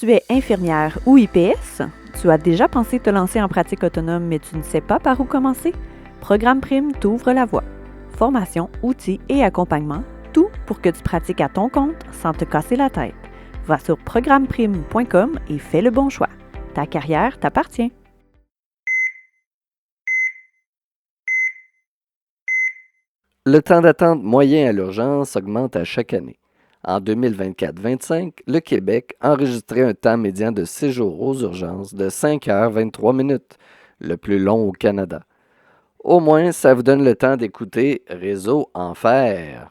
Tu es infirmière ou IPS? Tu as déjà pensé te lancer en pratique autonome, mais tu ne sais pas par où commencer? Programme Prime t'ouvre la voie. Formation, outils et accompagnement, tout pour que tu pratiques à ton compte sans te casser la tête. Va sur programmeprime.com et fais le bon choix. Ta carrière t'appartient. Le temps d'attente moyen à l'urgence augmente à chaque année. En 2024-25, le Québec enregistrait un temps médian de séjour aux urgences de 5h23 minutes, le plus long au Canada. Au moins, ça vous donne le temps d'écouter Réseau Enfer.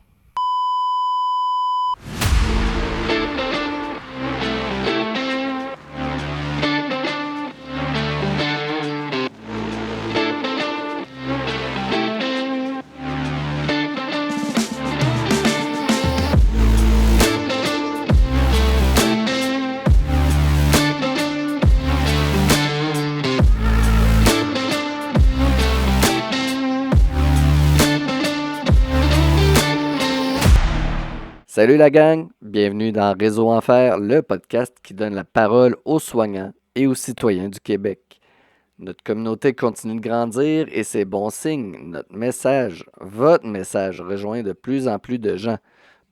Salut la gang, bienvenue dans Réseau Enfer, le podcast qui donne la parole aux soignants et aux citoyens du Québec. Notre communauté continue de grandir et c'est bon signe. Notre message, votre message, rejoint de plus en plus de gens.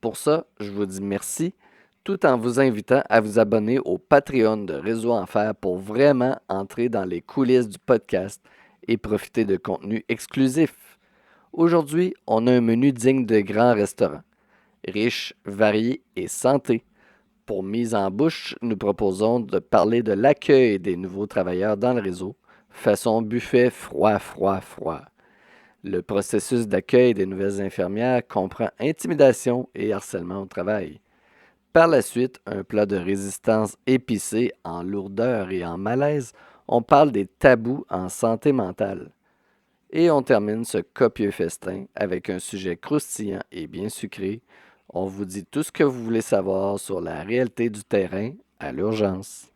Pour ça, je vous dis merci, tout en vous invitant à vous abonner au Patreon de Réseau Enfer pour vraiment entrer dans les coulisses du podcast et profiter de contenus exclusifs. Aujourd'hui, on a un menu digne de grands restaurants. Riche, varié et santé. Pour mise en bouche, nous proposons de parler de l'accueil des nouveaux travailleurs dans le réseau, façon buffet froid. Le processus d'accueil des nouvelles infirmières comprend intimidation et harcèlement au travail. Par la suite, un plat de résistance épicé en lourdeur et en malaise, on parle des tabous en santé mentale. Et on termine ce copieux festin avec un sujet croustillant et bien sucré. On vous dit tout ce que vous voulez savoir sur la réalité du terrain à l'urgence.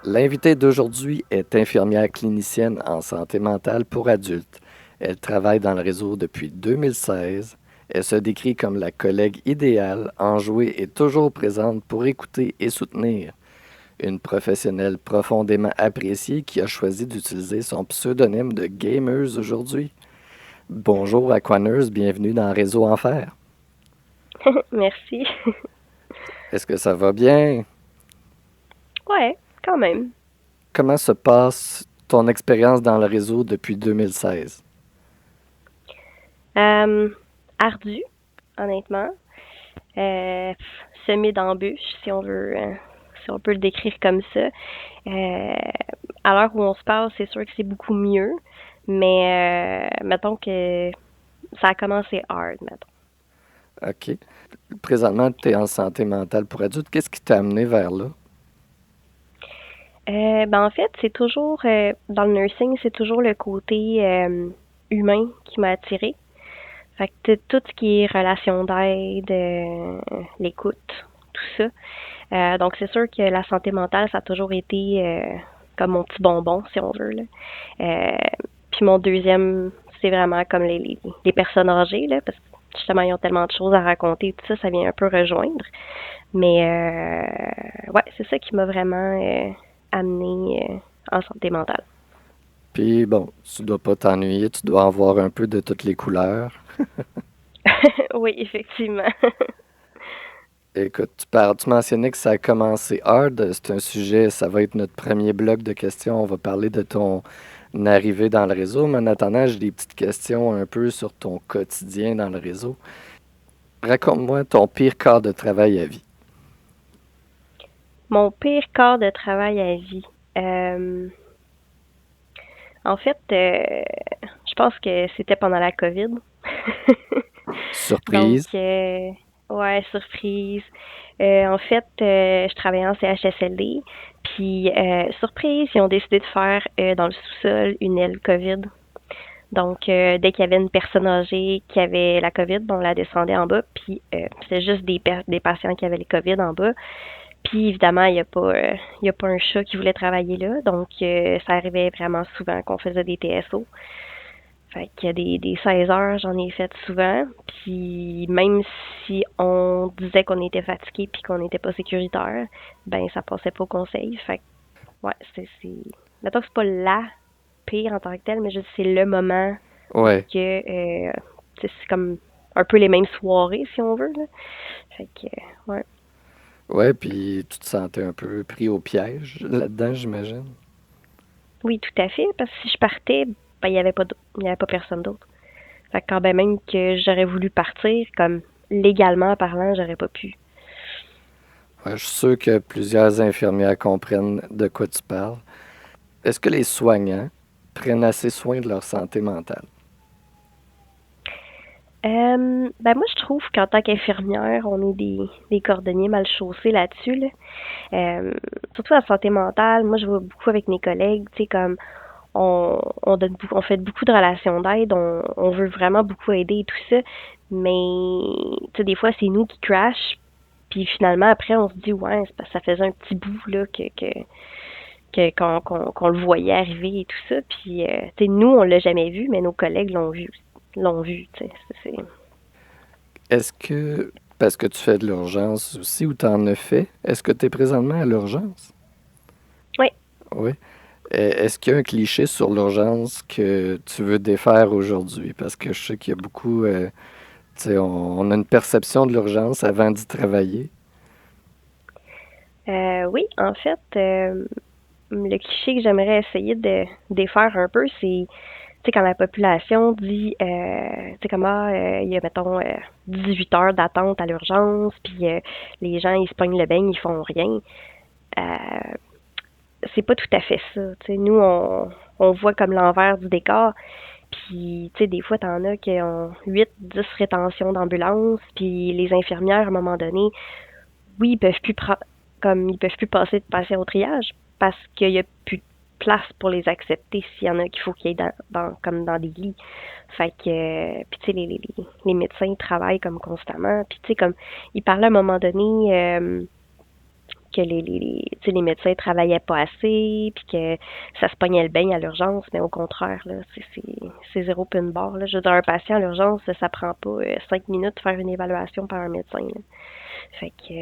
L'invitée d'aujourd'hui est infirmière clinicienne en santé mentale pour adultes. Elle travaille dans le réseau depuis 2016. Elle se décrit comme la collègue idéale, enjouée et toujours présente pour écouter et soutenir. Une professionnelle profondément appréciée qui a choisi d'utiliser son pseudonyme de Gamers aujourd'hui. Bonjour Aquaneuse, bienvenue dans Réseau Enfer. Merci. Est-ce que ça va bien? Ouais, quand même. Comment se passe ton expérience dans le réseau depuis 2016? Ardu, honnêtement. Semé d'embûches, si on veut, si on peut le décrire comme ça. À l'heure où on se parle, c'est sûr que c'est beaucoup mieux, mais mettons que ça a commencé hard, mettons. OK. Présentement, tu es en santé mentale pour adultes. Qu'est-ce qui t'a amené vers là? En fait, c'est toujours, dans le nursing, c'est toujours le côté humain qui m'a attirée. Fait que tout ce qui est relation d'aide, l'écoute, tout ça. Donc, c'est sûr que la santé mentale, ça a toujours été comme mon petit bonbon, si on veut, là. Puis mon deuxième, c'est vraiment comme les personnes âgées, là, parce que justement, ils ont tellement de choses à raconter, tout ça, ça vient un peu rejoindre. Mais, ouais, c'est ça qui m'a vraiment amenée en santé mentale. Puis bon, tu dois pas t'ennuyer, tu dois en voir un peu de toutes les couleurs. Oui, effectivement. Écoute, tu mentionnais que ça a commencé hard. C'est un sujet, ça va être notre premier bloc de questions. On va parler de ton arrivée dans le réseau. Mais en attendant, j'ai des petites questions un peu sur ton quotidien dans le réseau. Raconte-moi ton pire quart de travail à vie. Mon pire quart de travail à vie. En fait, je pense que c'était pendant la COVID. Surprise. Donc, ouais, surprise. En fait, je travaillais en CHSLD, puis surprise, ils ont décidé de faire dans le sous-sol une aile COVID. Donc, dès qu'il y avait une personne âgée qui avait la COVID, on la descendait en bas, puis c'était juste des patients qui avaient les COVID en bas. Puis évidemment, il y a pas un chat qui voulait travailler là, donc ça arrivait vraiment souvent qu'on faisait des TSO. Fait qu'il y a des 16 heures, j'en ai fait souvent. Puis même si on disait qu'on était fatigué puis qu'on n'était pas sécuritaire, ben ça passait pas au conseil. Fait que, ouais, mettons que c'est pas la pire en tant que tel, mais juste c'est le moment Ouais, que c'est comme un peu les mêmes soirées, si on veut, là. Fait que, ouais. ouais, puis tu te sentais un peu pris au piège là-dedans, j'imagine. Oui, tout à fait, parce que si je partais, ben il y avait pas personne d'autre. Fait que quand ben même que j'aurais voulu partir, comme légalement parlant, j'aurais pas pu. Ouais, je suis sûr que plusieurs infirmières comprennent de quoi tu parles. Est-ce que les soignants prennent assez soin de leur santé mentale? Ben moi, je trouve qu'en tant qu'infirmière, on est des cordonniers mal chaussés là-dessus, là. Surtout la santé mentale, moi, je vois beaucoup avec mes collègues, tu sais, comme on fait beaucoup de relations d'aide, on veut vraiment beaucoup aider et tout ça, mais tu sais, des fois, c'est nous qui crash, puis finalement, après, on se dit, ouais, c'est parce que ça faisait un petit bout, là, qu'on le voyait arriver et tout ça, puis, tu sais, nous, on l'a jamais vu, mais nos collègues l'ont vu, tu sais, c'est... Est-ce que, parce que tu fais de l'urgence aussi ou tu en as fait, est-ce que tu es présentement à l'urgence? Oui. Oui. Est-ce qu'il y a un cliché sur l'urgence que tu veux défaire aujourd'hui? Parce que je sais qu'il y a beaucoup, tu sais, on a une perception de l'urgence avant d'y travailler. Oui, en fait, le cliché que j'aimerais essayer de défaire un peu, c'est, tu sais, quand la population dit, tu sais, comme, il y a, mettons, 18 heures d'attente à l'urgence, puis les gens, ils se pognent le beigne, ils font rien. Euh, c'est pas tout à fait ça. Tu sais, nous, on voit comme l'envers du décor, puis, tu sais, des fois, t'en as qui ont 8, 10 rétentions d'ambulance, puis les infirmières, à un moment donné, oui, ils peuvent plus passer de patients au triage parce qu'il y a plus de place pour les accepter s'il y en a qu'il faut qu'il y ait comme dans des lits. Fait que, puis tu sais, les médecins travaillent comme constamment. Puis tu sais, comme, ils parlaient à un moment donné que tu sais, les médecins travaillaient pas assez, puis que ça se pognait le beigne à l'urgence, mais au contraire, là, c'est zéro pin barre. Là. Je veux dire, un patient à l'urgence, ça prend pas 5 minutes de faire une évaluation par un médecin. Là. Fait que,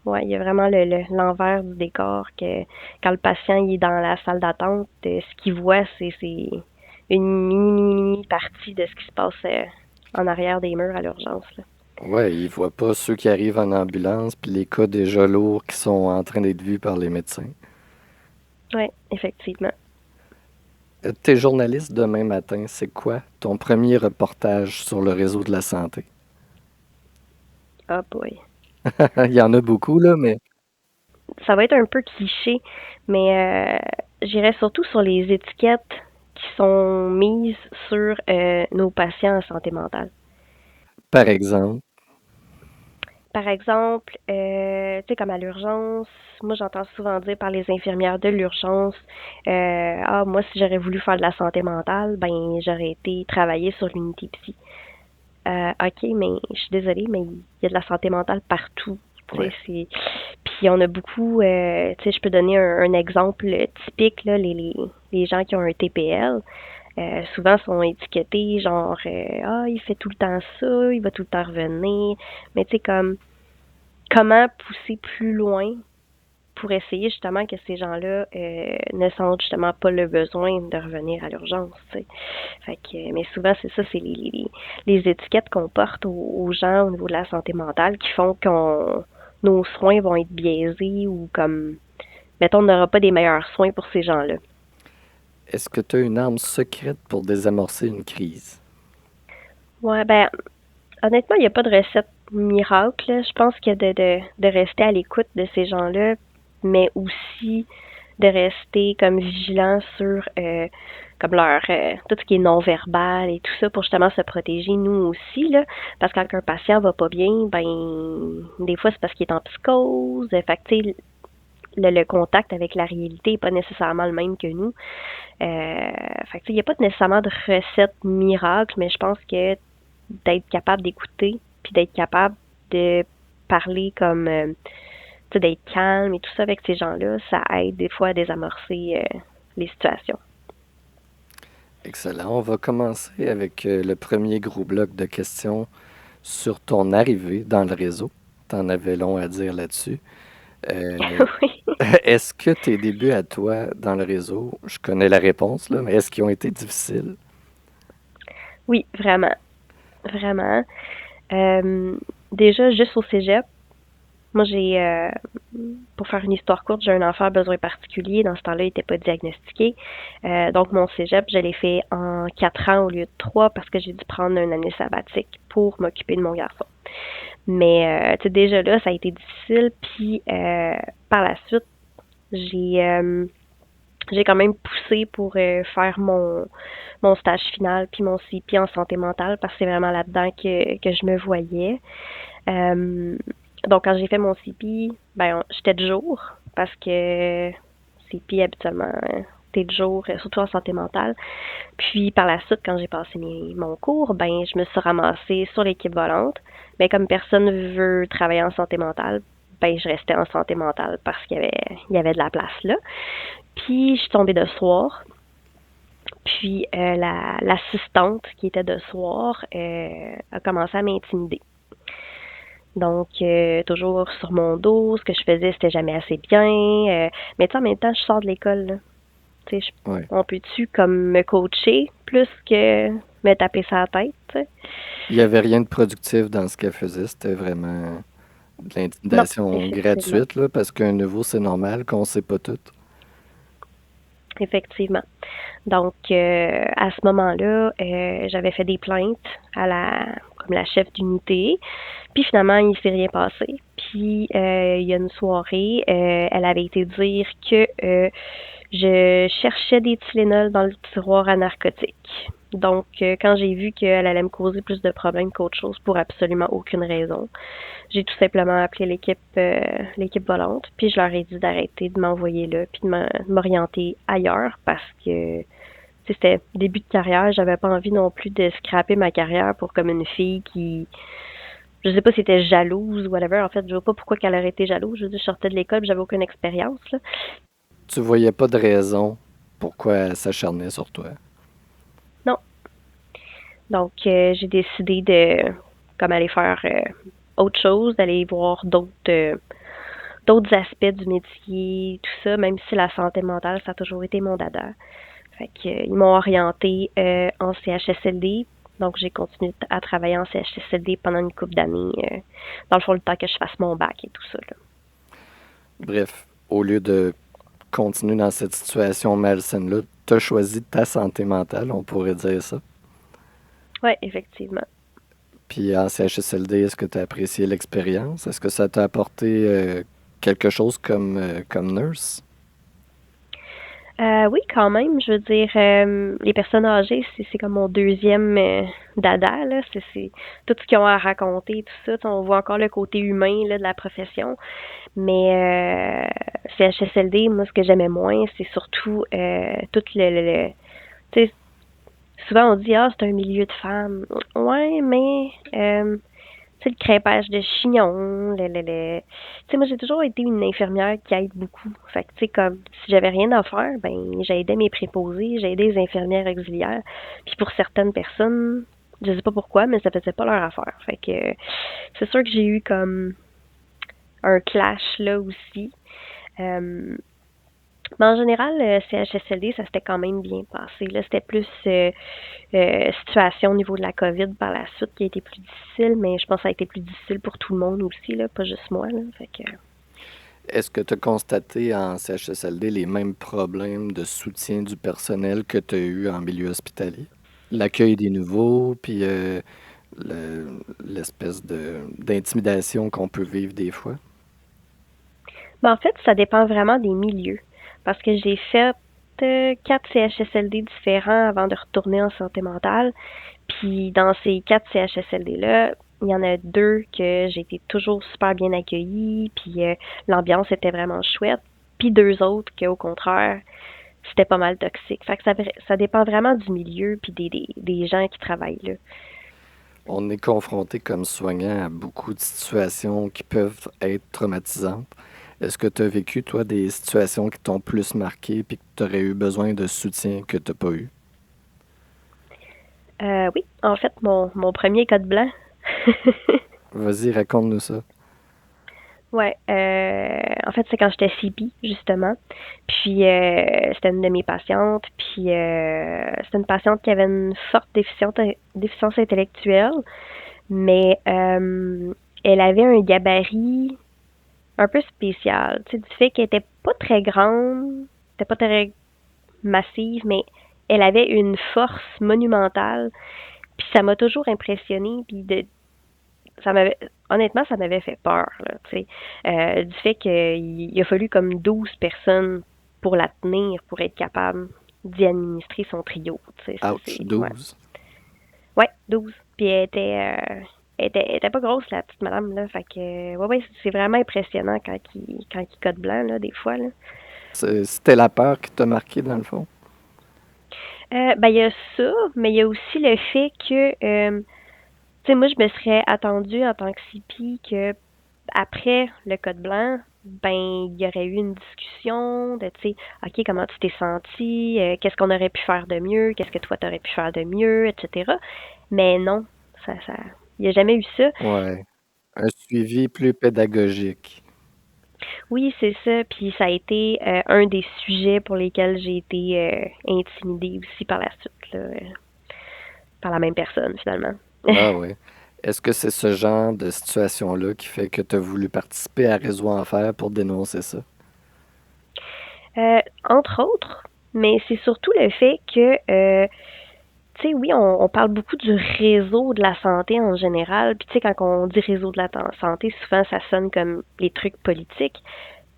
ouais, il y a vraiment l'envers du décor que quand le patient il est dans la salle d'attente, ce qu'il voit, c'est une mini partie de ce qui se passe en arrière des murs à l'urgence. Là. Ouais, ils voient pas ceux qui arrivent en ambulance, puis les cas déjà lourds qui sont en train d'être vus par les médecins. Ouais, effectivement. T'es journaliste demain matin, c'est quoi ton premier reportage sur le réseau de la santé? Ah boy. Il y en a beaucoup, là, mais Ça va être un peu cliché, mais j'irais surtout sur les étiquettes qui sont mises sur nos patients en santé mentale. par exemple, Par exemple, tu sais, comme à l'urgence, moi j'entends souvent dire par les infirmières de l'urgence, ah moi si j'aurais voulu faire de la santé mentale, ben j'aurais été travailler sur l'unité psy. Ok, mais je suis désolée, mais il y a de la santé mentale partout. Tu sais, ouais. puis on a beaucoup, tu sais, je peux donner un exemple typique là, les gens qui ont un TPL. Souvent sont étiquetés genre ah il fait tout le temps ça, il va tout le temps revenir, mais tu sais comme comment pousser plus loin pour essayer justement que ces gens-là ne sentent justement pas le besoin de revenir à l'urgence. Tu sais. Fait que, mais souvent, c'est ça, c'est les étiquettes qu'on porte aux gens au niveau de la santé mentale qui font qu'on nos soins vont être biaisés ou comme, mettons, on n'aura pas des meilleurs soins pour ces gens-là. Est-ce que tu as une arme secrète pour désamorcer une crise? Ouais, ben, honnêtement, il n'y a pas de recette miracle. Là. Je pense que de rester à l'écoute de ces gens-là, mais aussi de rester comme vigilant sur comme leur tout ce qui est non-verbal et tout ça pour justement se protéger nous aussi là parce que quand un patient va pas bien ben des fois c'est parce qu'il est en psychose fait que tu sais le contact avec la réalité est pas nécessairement le même que nous fait que tu sais il y a pas nécessairement de recette miracle mais je pense que d'être capable d'écouter puis d'être capable de parler comme tu sais, d'être calme et tout ça avec ces gens-là, ça aide des fois à désamorcer les situations. Excellent. On va commencer avec le premier gros bloc de questions sur ton arrivée dans le réseau. T'en avais long à dire là-dessus. Euh, Oui, est-ce que tes débuts à toi dans le réseau, je connais la réponse, là, mais est-ce qu'ils ont été difficiles? oui, vraiment, vraiment. Euh, Déjà, juste au cégep, moi pour faire une histoire courte, j'ai un enfant à besoin particulier. Dans ce temps-là, il n'était pas diagnostiqué. Donc, mon cégep, je l'ai fait en 4 ans au lieu de 3 parce que j'ai dû prendre une année sabbatique pour m'occuper de mon garçon. Mais, tu sais, déjà là, ça a été difficile. Puis, par la suite, j'ai j'ai quand même poussé pour faire mon stage final puis mon CP en santé mentale parce que c'est vraiment là-dedans que je me voyais. Euh, donc, quand j'ai fait mon CP, ben, j'étais de jour parce que CP, habituellement, t'es de jour, surtout en santé mentale. Puis, par la suite, quand j'ai passé mon cours, ben, je me suis ramassée sur l'équipe volante. Mais comme personne veut travailler en santé mentale, ben, je restais en santé mentale parce qu'il y avait de la place là. Puis, je suis tombée de soir. Puis, l'assistante qui était de soir a commencé à m'intimider. Donc, toujours sur mon dos, ce que je faisais, c'était jamais assez bien. Mais tu sais, en même temps, je sors de l'école, là. Tu sais, Ouais. on peut-tu comme me coacher plus que me taper sa tête, tu sais? Il n'y avait rien de productif dans ce qu'elle faisait. C'était vraiment de Non, l'intimidation effectivement. gratuite, là, parce qu'un nouveau, c'est normal qu'on ne sait pas tout. Effectivement. Donc, à ce moment-là, j'avais fait des plaintes comme la chef d'unité. Puis finalement, il s'est rien passé. Puis il y a une soirée, elle avait été dire que je cherchais des Tylenol dans le tiroir à narcotiques. Donc, quand j'ai vu qu'elle allait me causer plus de problèmes qu'autre chose pour absolument aucune raison, j'ai tout simplement appelé l'équipe volante, puis je leur ai dit d'arrêter de m'envoyer là, puis de m'orienter ailleurs parce que c'était début de carrière, j'avais pas envie non plus de scraper ma carrière pour comme une fille qui, je sais pas si c'était jalouse ou whatever. En fait, je vois pas pourquoi qu'elle aurait été jalouse. Je veux dire, je sortais de l'école, j'avais aucune expérience là. Tu voyais pas de raison pourquoi elle s'acharnait sur toi. Non. Donc j'ai décidé de comme aller faire autre chose, d'aller voir d'autres aspects du métier, tout ça, même si la santé mentale, ça a toujours été mon dada. Fait que, ils m'ont orienté en CHSLD. Donc, j'ai continué à travailler en CHSLD pendant une couple d'années. Dans le fond, le temps que je fasse mon bac et tout ça. Là. Bref, au lieu de continuer dans cette situation malsaine-là, tu as choisi ta santé mentale, on pourrait dire ça. Ouais, effectivement. Puis en CHSLD, est-ce que tu as apprécié l'expérience? Est-ce que ça t'a apporté quelque chose comme nurse? Oui, quand même. Je veux dire, les personnes âgées, c'est comme mon deuxième dada, là. C'est tout ce qu'ils ont à raconter, tout ça. On voit encore le côté humain là, de la profession. Mais CHSLD, moi, ce que j'aimais moins, c'est surtout tout tu sais, souvent on dit, ah, c'est un milieu de femmes. Ouais, mais tu sais, le crêpage de chignon, tu sais, moi, j'ai toujours été une infirmière qui aide beaucoup. Fait que, tu sais, comme, si j'avais rien à faire, ben, j'aidais mes préposés, j'aidais les infirmières auxiliaires. Puis pour certaines personnes, je sais pas pourquoi, mais ça faisait pas leur affaire. Fait que, c'est sûr que j'ai eu comme un clash là aussi. Euh, mais en général, CHSLD, ça s'était quand même bien passé. Là, c'était plus situation au niveau de la COVID par la suite qui a été plus difficile, mais je pense que ça a été plus difficile pour tout le monde aussi, là, pas juste moi. Là, fait que... Est-ce que tu as constaté en CHSLD les mêmes problèmes de soutien du personnel que tu as eu en milieu hospitalier? L'accueil des nouveaux, puis l'espèce d'intimidation qu'on peut vivre des fois? Ben, en fait, ça dépend vraiment des milieux. Parce que j'ai fait 4 CHSLD différents avant de retourner en santé mentale. Puis dans ces 4 CHSLD-là, il y en a 2 que j'ai été toujours super bien accueillie, puis l'ambiance était vraiment chouette. Puis 2 autres que, au contraire, c'était pas mal toxique. Fait que ça dépend vraiment du milieu puis des gens qui travaillent là. On est confronté comme soignant à beaucoup de situations qui peuvent être traumatisantes. Est-ce que tu as vécu, toi, des situations qui t'ont plus marqué puis que tu aurais eu besoin de soutien que tu n'as pas eu? Oui, en fait, mon premier code blanc. Vas-y, raconte-nous ça. Ouais, en fait, c'est quand j'étais CP, justement. Puis, c'était une de mes patientes. Puis, c'était une patiente qui avait une forte déficience intellectuelle, mais elle avait un gabarit un peu spécial. Tu sais, du fait qu'elle était pas très grande, était pas très massive, mais elle avait une force monumentale. Puis, ça m'a toujours impressionnée. Puis, ça m'avait honnêtement ça m'avait fait peur là, tu sais. Du fait qu'il a fallu comme 12 personnes pour la tenir pour être capable d'y administrer son trio, tu sais. Ouch, Ouais. 12. Ouais, 12. Puis elle était pas grosse la petite madame là, fait que ouais c'est vraiment impressionnant quand il code blanc là des fois là. C'était la peur qui t'a marqué dans le fond? Ben il y a ça, mais il y a aussi le fait que tu sais moi je me serais attendue en tant que CP que après le code blanc, ben, il y aurait eu une discussion de, tu sais, OK, comment tu t'es senti, qu'est-ce qu'on aurait pu faire de mieux, qu'est-ce que toi t'aurais pu faire de mieux, etc. Mais non, il n'y a jamais eu ça. Ouais. Un suivi plus pédagogique. Oui, c'est ça. Puis ça a été un des sujets pour lesquels j'ai été intimidée aussi par la suite, là, par la même personne, finalement. Ah ouais. Est-ce que c'est ce genre de situation-là qui fait que tu as voulu participer à Réseau Enfer pour dénoncer ça? Entre autres, mais c'est surtout le fait que tu sais, oui, on parle beaucoup du réseau de la santé en général. Puis, tu sais, quand on dit réseau de la santé, souvent, ça sonne comme les trucs politiques.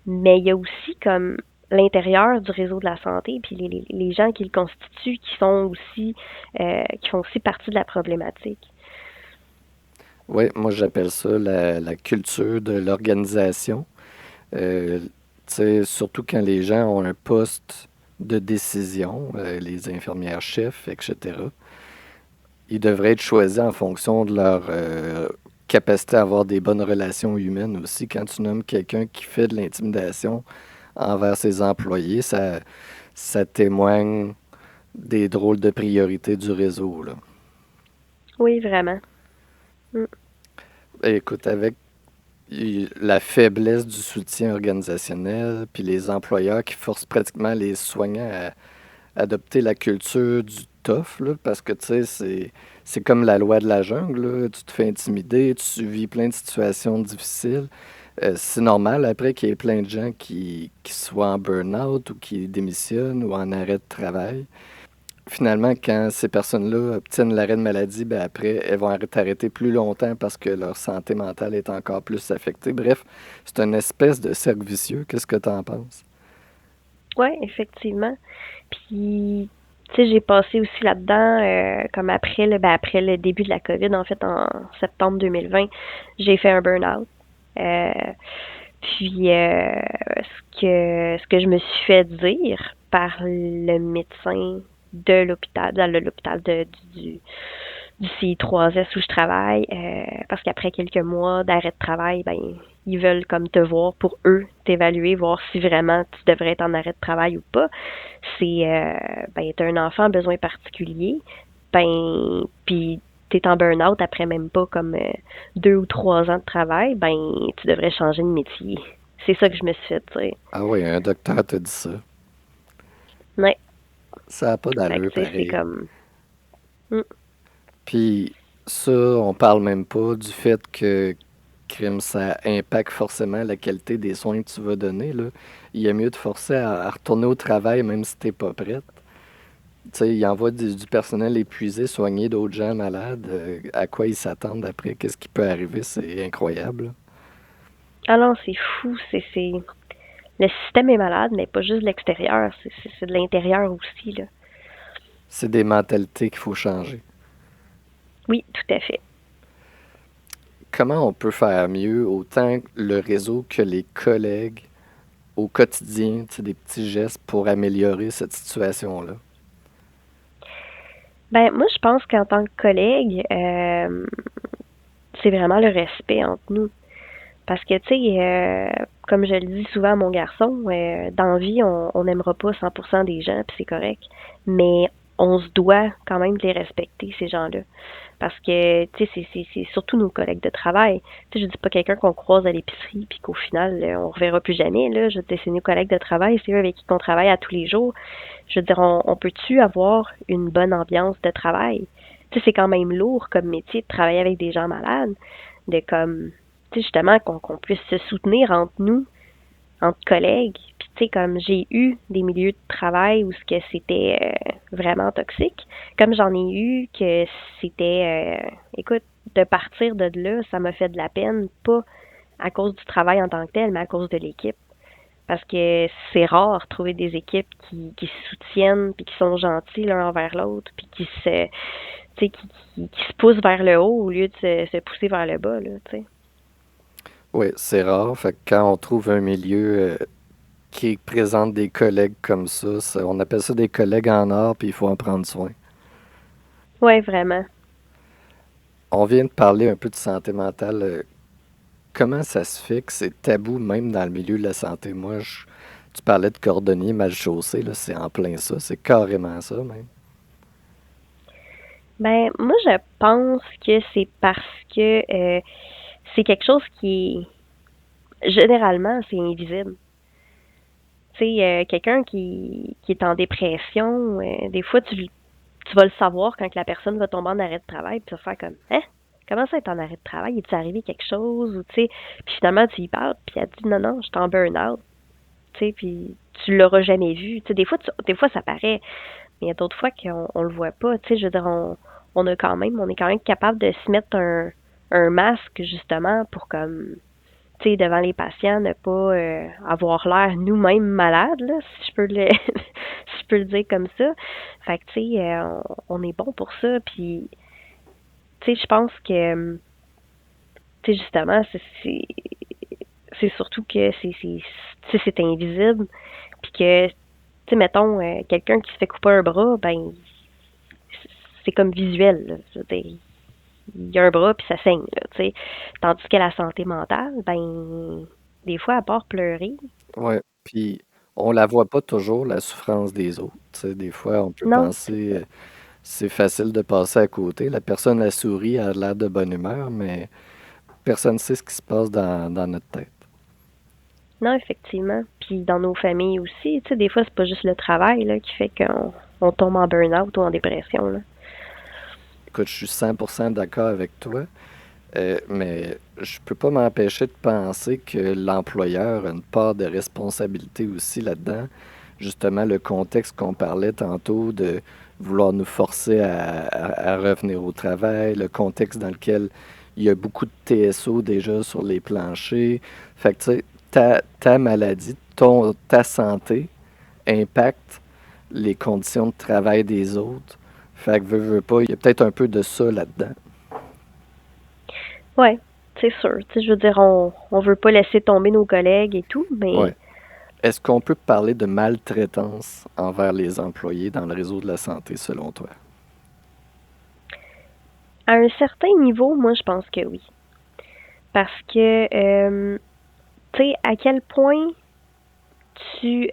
Mais il y a aussi comme l'intérieur du réseau de la santé, puis les gens qui le constituent, qui font aussi partie de la problématique. Oui, moi j'appelle ça la culture de l'organisation. Tu sais, surtout quand les gens ont un poste de décision, les infirmières-chefs, etc. Ils devraient être choisis en fonction de leur capacité à avoir des bonnes relations humaines aussi. Quand tu nommes quelqu'un qui fait de l'intimidation envers ses employés, ça témoigne des drôles de priorités du réseau, là. Oui, vraiment. Mm. Écoute, avec la faiblesse du soutien organisationnel, puis les employeurs qui forcent pratiquement les soignants à adopter la culture du tough, là, parce que tu sais, c'est comme la loi de la jungle, là. Tu te fais intimider, tu vis plein de situations difficiles. C'est normal après qu'il y ait plein de gens qui soient en burn-out ou qui démissionnent ou en arrêt de travail. Finalement, quand ces personnes-là obtiennent l'arrêt de maladie, ben après, elles vont être arrêtées plus longtemps parce que leur santé mentale est encore plus affectée. Bref, c'est une espèce de cercle vicieux. Qu'est-ce que tu en penses? Ouais, effectivement. Puis, tu sais, j'ai passé aussi là-dedans, comme après le début de la COVID, en fait, en septembre 2020, j'ai fait un burn-out. Euh, Puis ce que je me suis fait dire par le médecin de l'hôpital, dans l'hôpital du CI3S où je travaille, parce qu'après quelques mois d'arrêt de travail, ben ils veulent comme te voir pour eux, t'évaluer, voir si vraiment tu devrais être en arrêt de travail ou pas. C'est ben t'as un enfant à besoin particulier, ben puis t'es en burn-out après même pas comme 2 ou 3 ans de travail, ben tu devrais changer de métier. C'est ça que je me suis fait dire. Ah oui, un docteur te dit ça. Ouais. Ça n'a pas Fait que d'allure tu sais, c'est pareil. comme. Hmm. Puis ça, on parle même pas du fait que crime, ça impacte forcément la qualité des soins que tu vas donner, là. Il y a mieux de forcer à retourner au travail même si t'es pas prête. Tu sais, il envoie du personnel épuisé soigner d'autres gens malades. À quoi ils s'attendent après? Qu'est-ce qui peut arriver? C'est incroyable, là. Ah non, c'est fou. Le système est malade, mais pas juste de l'extérieur. C'est de l'intérieur aussi, là. C'est des mentalités qu'il faut changer. Oui, tout à fait. Comment on peut faire mieux, autant le réseau que les collègues, au quotidien, tu sais, des petits gestes pour améliorer cette situation-là? Ben, moi, je pense qu'en tant que collègue, c'est vraiment le respect entre nous. Parce que, tu sais, comme je le dis souvent à mon garçon, dans la vie, on n'aimera pas 100% des gens, puis c'est correct. Mais on se doit quand même de les respecter, ces gens-là. Parce que, tu sais, c'est surtout nos collègues de travail. Tu sais, je dis pas quelqu'un qu'on croise à l'épicerie puis qu'au final, on reverra plus jamais, là. Je dis, c'est nos collègues de travail, c'est eux avec qui on travaille à tous les jours. Je veux dire, on peut-tu avoir une bonne ambiance de travail? Tu sais, c'est quand même lourd comme métier de travailler avec des gens malades, de comme, tu sais, justement, qu'on puisse se soutenir entre nous, entre collègues. Puis, tu sais, comme j'ai eu des milieux de travail où ce que c'était vraiment toxique, comme j'en ai eu que c'était, écoute, de partir de là, ça m'a fait de la peine, pas à cause du travail en tant que tel, mais à cause de l'équipe. Parce que c'est rare de trouver des équipes qui se soutiennent, puis qui sont gentils l'un envers l'autre, puis qui se, tu sais, qui se poussent vers le haut au lieu de se pousser vers le bas, là, tu sais. Oui, c'est rare. Fait que quand on trouve un milieu qui présente des collègues comme ça, on appelle ça des collègues en or, puis il faut en prendre soin. Ouais, vraiment. On vient de parler un peu de santé mentale. Comment ça se fait que c'est tabou même dans le milieu de la santé? Tu parlais de cordonnier mal chaussé, là, c'est en plein ça. C'est carrément ça, même. Ben, moi, je pense que c'est parce que c'est quelque chose qui est, généralement, c'est invisible. Tu sais, quelqu'un qui est en dépression, des fois, tu vas le savoir quand que la personne va tomber en arrêt de travail, puis tu vas faire comme, hein? Comment ça être en arrêt de travail? Est-il arrivé quelque chose? Ou, tu sais, puis finalement, tu y parles, puis elle dit, non, non, je suis en burn-out. Tu sais, puis tu l'auras jamais vu. Tu sais, des fois, ça paraît, mais il y a d'autres fois qu'on le voit pas. Tu sais, je veux dire, on est quand même capable de se mettre un masque, justement, pour comme, tu sais, devant les patients, ne pas avoir l'air nous-mêmes malades, là, si je peux si je peux le dire comme ça. Fait que, tu sais, on est bon pour ça, puis, tu sais, je pense que, tu sais, justement, c'est surtout que tu sais, c'est invisible, puis que, tu sais, mettons, quelqu'un qui se fait couper un bras, ben, c'est comme visuel, là. Je veux dire, il y a un bras puis ça saigne, là, tu sais. Tandis que la santé mentale, ben, des fois, à part pleurer, Ouais. Puis on la voit pas toujours, la souffrance des autres. Tu sais, des fois, on peut non, penser, c'est facile de passer à côté. La personne a souri, a l'air de bonne humeur, mais personne ne sait ce qui se passe dans notre tête. non, effectivement. Puis dans nos familles aussi, tu sais, des fois, c'est pas juste le travail, là, qui fait qu'on tombe en burn-out ou en dépression, là. Écoute, je suis 100% d'accord avec toi, mais je peux pas m'empêcher de penser que l'employeur a une part de responsabilité aussi là-dedans. Justement, le contexte qu'on parlait tantôt de vouloir nous forcer à revenir au travail, le contexte dans lequel il y a beaucoup de TSO déjà sur les planchers. Fait que, tu sais, ta maladie, ta santé impacte les conditions de travail des autres. Fait que, veux pas, il y a peut-être un peu de ça là-dedans. Ouais, c'est sûr. Tu sais, je veux dire, on veut pas laisser tomber nos collègues et tout, mais Ouais. Est-ce qu'on peut parler de maltraitance envers les employés dans le réseau de la santé, selon toi? à un certain niveau, moi, je pense que oui. Parce que, tu sais, à quel point tu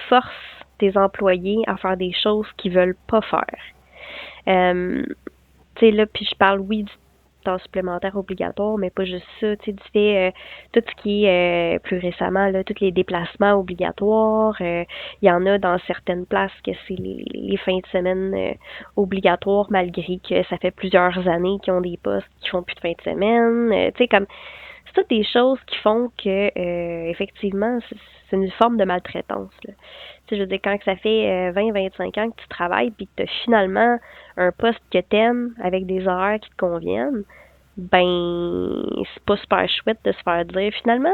forces tes employés à faire des choses qu'ils veulent pas faire. Tu sais, là, puis je parle, oui, du temps supplémentaire obligatoire, mais pas juste ça. Tu sais, du fait, tout ce qui est, plus récemment, là, tous les déplacements obligatoires. Il y en a dans certaines places que c'est les fins de semaine obligatoires, malgré que ça fait plusieurs années qu'ils ont des postes qui font plus de fin de semaine. Tu sais, comme c'est toutes des choses qui font que effectivement, c'est une forme de maltraitance, là. Tu sais, je veux dire, quand ça fait 20-25 ans que tu travailles puis que tu as finalement un poste que t'aimes avec des horaires qui te conviennent, ben c'est pas super chouette de se faire dire finalement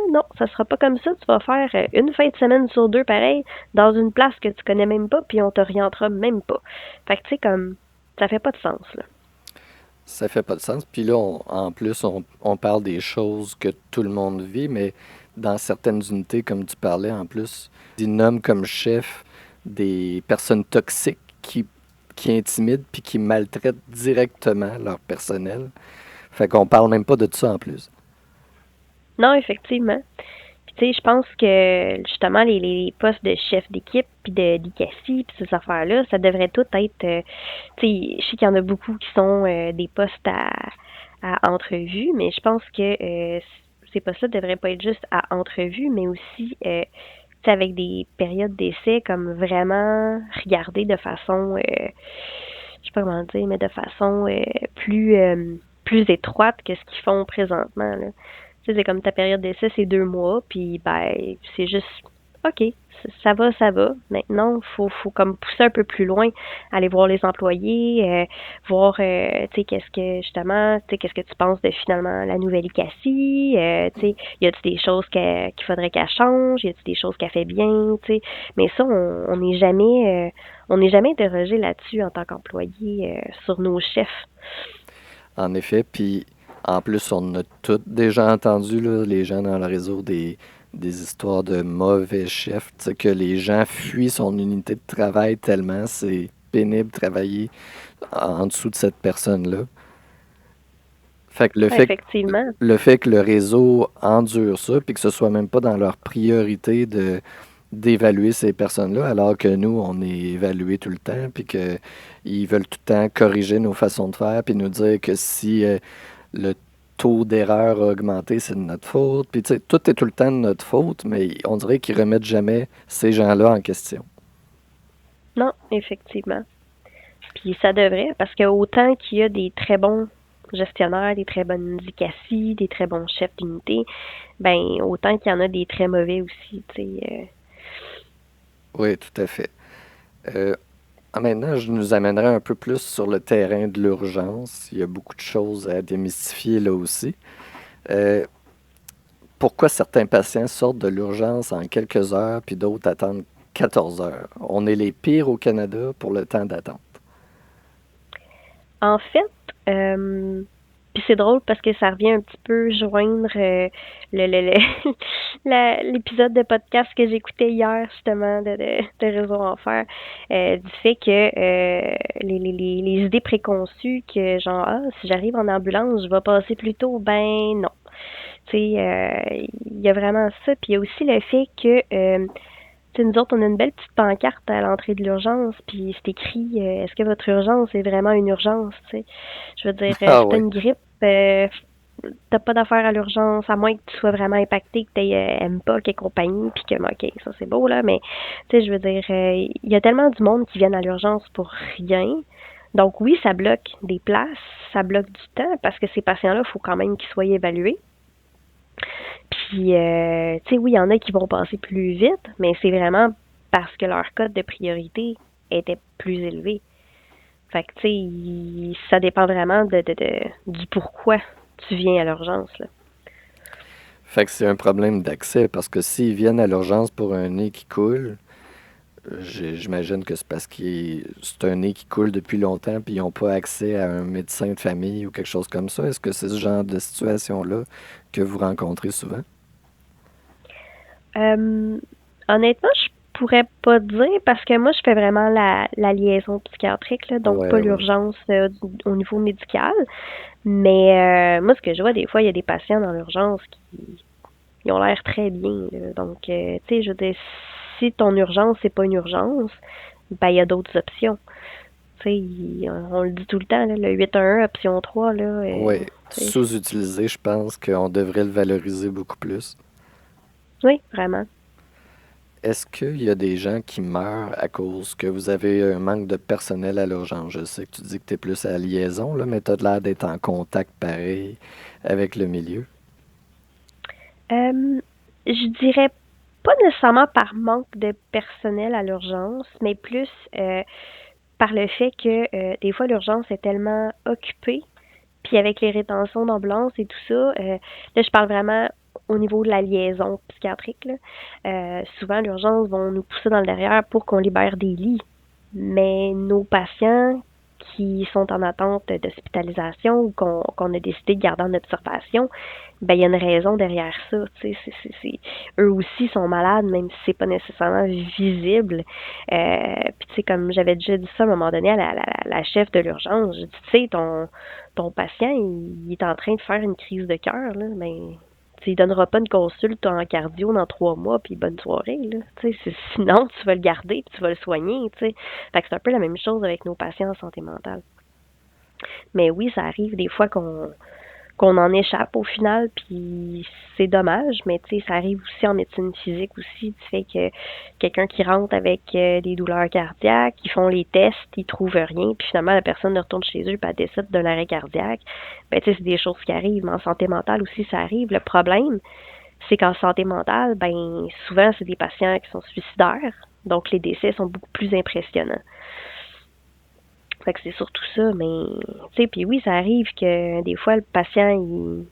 non, ça sera pas comme ça, tu vas faire une fin de semaine sur deux pareil dans une place que tu connais même pas puis on t'orientera même pas. Fait que tu sais comme ça fait pas de sens là. Ça fait pas de sens. Puis là, en plus, on parle des choses que tout le monde vit, mais dans certaines unités, comme tu parlais, en plus, ils nomment comme chef des personnes toxiques qui intimident puis qui maltraitent directement leur personnel. Fait qu'on parle même pas de ça en plus. Non, effectivement. Tu sais, je pense que justement les postes de chef d'équipe puis de d'ICACI puis ces affaires-là, ça devrait tout être tu sais, je sais qu'il y en a beaucoup qui sont des postes à entrevue, mais je pense que ces postes-là devraient pas être juste à entrevue, mais aussi tu sais, avec des périodes d'essai comme vraiment regarder de façon je sais pas comment dire, mais de façon plus étroite que ce qu'ils font présentement, là. Tu sais, c'est comme ta période d'essai, c'est 2 mois, puis ben, c'est juste, OK, ça va. Maintenant, faut comme pousser un peu plus loin, aller voir les employés, voir, tu sais, justement, tu sais, qu'est-ce que tu penses de finalement la nouvelle ICACI, tu sais, y a-t-il des choses qu'il faudrait qu'elle change, y a-t-il des choses qu'elle fait bien, tu sais, mais ça, on n'est jamais interrogé là-dessus en tant qu'employé sur nos chefs. En effet, puis en plus, on a tous déjà entendu, là, les gens dans le réseau, des histoires de mauvais chefs, tu sais, que les gens fuient son unité de travail tellement c'est pénible de travailler en dessous de cette personne-là. Fait que Ouais, effectivement. le fait que le réseau endure ça, puis que ce soit même pas dans leur priorité d'évaluer ces personnes-là, alors que nous, on est évalués tout le temps, puis qu'ils veulent tout le temps corriger nos façons de faire, puis nous dire que si le taux d'erreur a augmenté, c'est de notre faute. Puis tu sais, tout est tout le temps de notre faute, mais on dirait qu'ils remettent jamais ces gens-là en question. Non, effectivement. Puis ça devrait, parce que autant qu'il y a des très bons gestionnaires, des très bonnes ICACI, des très bons chefs d'unité, ben autant qu'il y en a des très mauvais aussi, tu sais. Oui, tout à fait. Euh, Maintenant, je nous amènerai un peu plus sur le terrain de l'urgence. Il y a beaucoup de choses à démystifier là aussi. Euh, Pourquoi certains patients sortent de l'urgence en quelques heures, puis d'autres attendent 14 heures? On est les pires au Canada pour le temps d'attente. En fait, puis c'est drôle parce que ça revient un petit peu joindre le l'épisode de podcast que j'écoutais hier justement de Réseau Enfer, du fait que les idées préconçues que genre ah si j'arrive en ambulance je vais passer plus tôt, ben non. Tu sais, il y a vraiment ça, puis il y a aussi le fait que tu sais, nous autres, on a une belle petite pancarte à l'entrée de l'urgence, puis c'est écrit est-ce que votre urgence est vraiment une urgence, tu sais. Je veux dire, Ah si t'as oui. une grippe, t'as pas d'affaire à l'urgence, à moins que tu sois vraiment impacté, que t'aies MPOC et compagnie, puis que, ok, ça c'est beau, là, mais, tu sais, je veux dire, il y a tellement du monde qui viennent à l'urgence pour rien. Donc oui, ça bloque des places, ça bloque du temps, parce que ces patients-là, il faut quand même qu'ils soient évalués. Puis, tu sais, oui, il y en a qui vont passer plus vite, mais c'est vraiment parce que leur code de priorité était plus élevé. Fait que, tu sais, ça dépend vraiment du pourquoi tu viens à l'urgence, là. Fait que c'est un problème d'accès, parce que s'ils viennent à l'urgence pour un nez qui coule, j'imagine que c'est parce que c'est un nez qui coule depuis longtemps, puis ils n'ont pas accès à un médecin de famille ou quelque chose comme ça. Est-ce que c'est ce genre de situation-là que vous rencontrez souvent? Euh, Honnêtement, je pourrais pas dire parce que moi, je fais vraiment la liaison psychiatrique, là, donc Ouais, pas ouais. l'urgence au niveau médical. Mais moi, ce que je vois, des fois, il y a des patients dans l'urgence qui ils ont l'air très bien, là. Donc, tu sais, je veux dire, si ton urgence, c'est pas une urgence, ben, il y a d'autres options. Tu sais, on le dit tout le temps, là, le 811, option 3, là, Oui, tu sais, sous-utilisé, je pense qu'on devrait le valoriser beaucoup plus. oui, vraiment. Est-ce qu'il y a des gens qui meurent à cause que vous avez un manque de personnel à l'urgence? Je sais que tu dis que tu es plus à la liaison, là, mais tu as l'air d'être en contact pareil avec le milieu. Je dirais pas nécessairement par manque de personnel à l'urgence, mais plus par le fait que des fois l'urgence est tellement occupée, puis avec les rétentions d'ambulance et tout ça, là je parle vraiment au niveau de la liaison psychiatrique, là. Souvent l'urgence vont nous pousser dans le derrière pour qu'on libère des lits. Mais nos patients qui sont en attente d'hospitalisation ou qu'on a décidé de garder en observation, ben il y a une raison derrière ça. Tu sais, eux aussi sont malades, même si c'est pas nécessairement visible. Puis tu sais, comme j'avais déjà dit ça à un moment donné à la chef de l'urgence, j'ai dit, tu sais, ton patient, il est en train de faire une crise de cœur, là, ben Tu ne donneras pas une consulte en cardio dans 3 mois, puis bonne soirée, là. Sinon, tu vas le garder, puis tu vas le soigner, tu sais. Fait que c'est un peu la même chose avec nos patients en santé mentale. Mais oui, ça arrive des fois qu'on en échappe au final, puis c'est dommage, mais tu sais, ça arrive aussi en médecine physique aussi, tu sais que quelqu'un qui rentre avec des douleurs cardiaques, ils font les tests, ils trouvent rien, puis finalement la personne retourne chez eux, puis elle décède d'un arrêt cardiaque. Ben tu sais, c'est des choses qui arrivent, mais en santé mentale aussi ça arrive. Le problème, c'est qu'en santé mentale, ben souvent c'est des patients qui sont suicidaires, donc les décès sont beaucoup plus impressionnants. Fait que c'est surtout ça, mais tu sais, puis oui, ça arrive que des fois le patient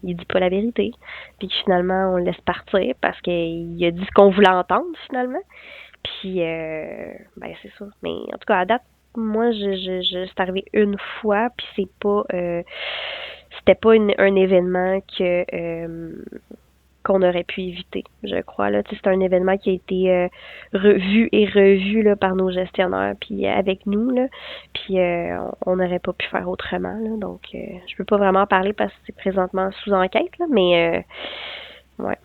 il dit pas la vérité, puis que finalement on le laisse partir parce qu'il a dit ce qu'on voulait entendre finalement. Puis ben c'est ça. Mais en tout cas à date, moi c'est arrivé une fois, puis c'était pas un événement qu'on aurait pu éviter, je crois. Là. C'est un événement qui a été revu et revu là, par nos gestionnaires, puis avec nous, là, puis on n'aurait pas pu faire autrement. Là, donc, je peux pas vraiment en parler parce que c'est présentement sous enquête, là, mais ouais.